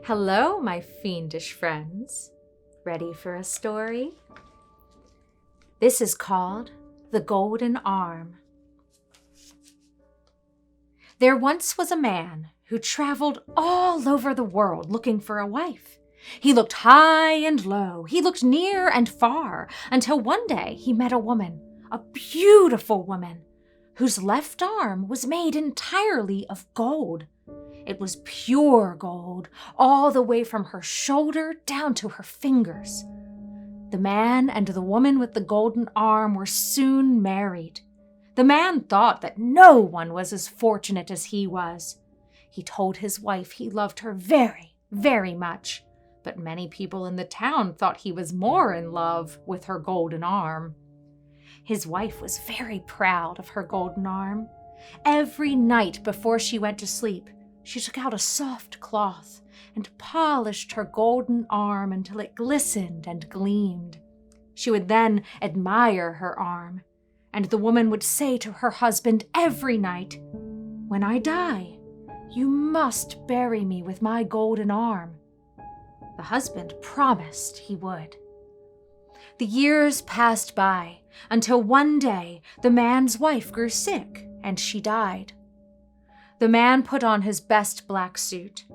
Hello, my fiendish friends. Ready for a story? This is called The Golden Arm. There once was a man who traveled all over the world looking for a wife. He looked high and low, he looked near and far, until one day he met a woman, a beautiful woman, whose left arm was made entirely of gold. It was pure gold, all the way from her shoulder down to her fingers. The man and the woman with the golden arm were soon married. The man thought that no one was as fortunate as he was. He told his wife he loved her very, very much, but many people in the town thought he was more in love with her golden arm. His wife was very proud of her golden arm. Every night before she went to sleep, she took out a soft cloth and polished her golden arm until it glistened and gleamed. She would then admire her arm, and the woman would say to her husband every night, "When I die, you must bury me with my golden arm." The husband promised he would. The years passed by until one day the man's wife grew sick and she died. The man put on his best black suit.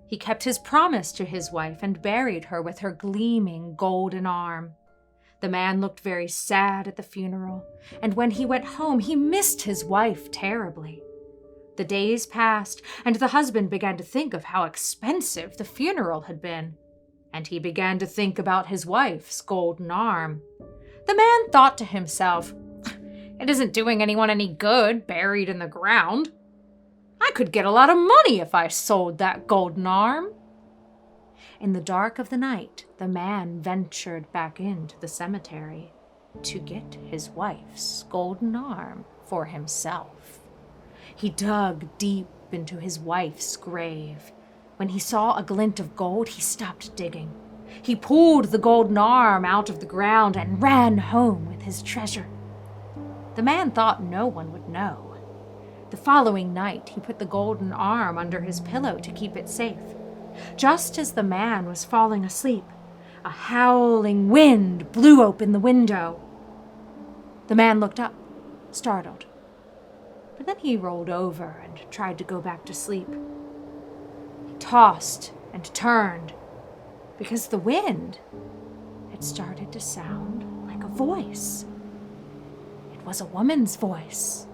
He kept his promise to his wife and buried her with her gleaming golden arm. The man looked very sad at the funeral, and when he went home, he missed his wife terribly. The days passed, and the husband began to think of how expensive the funeral had been, and he began to think about his wife's golden arm. The man thought to himself, "It isn't doing anyone any good buried in the ground. I could get a lot of money if I sold that golden arm." In the dark of the night, the man ventured back into the cemetery to get his wife's golden arm for himself. He dug deep into his wife's grave. When he saw a glint of gold, he stopped digging. He pulled the golden arm out of the ground and ran home with his treasure. The man thought no one would know. The following night, he put the golden arm under his pillow to keep it safe. Just as the man was falling asleep, a howling wind blew open the window. The man looked up, startled. But then he rolled over and tried to go back to sleep. He tossed and turned, because the wind had started to sound like a voice. It was a woman's voice.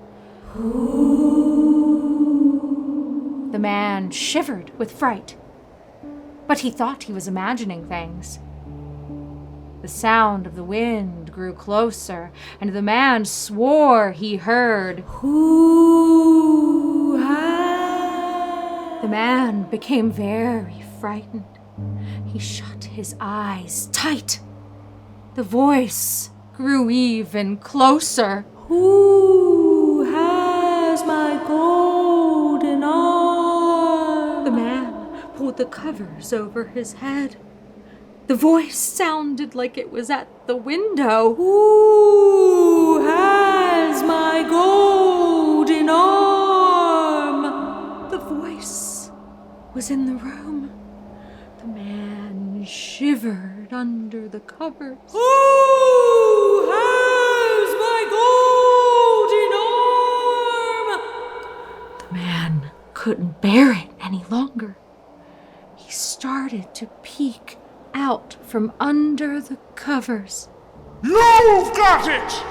The man shivered with fright, but he thought he was imagining things. The sound of the wind grew closer, and the man swore he heard "Hoo-ha." The man became very frightened. He shut his eyes tight. The voice grew even closer. "Who has my golden arm?" The man pulled the covers over his head. The voice sounded like it was at the window. "Who has my golden arm?" The voice was in the room. The man shivered under the covers. "Who has my golden arm?" The man couldn't bear it any longer. He started to peek out from under the covers. "You've got it!"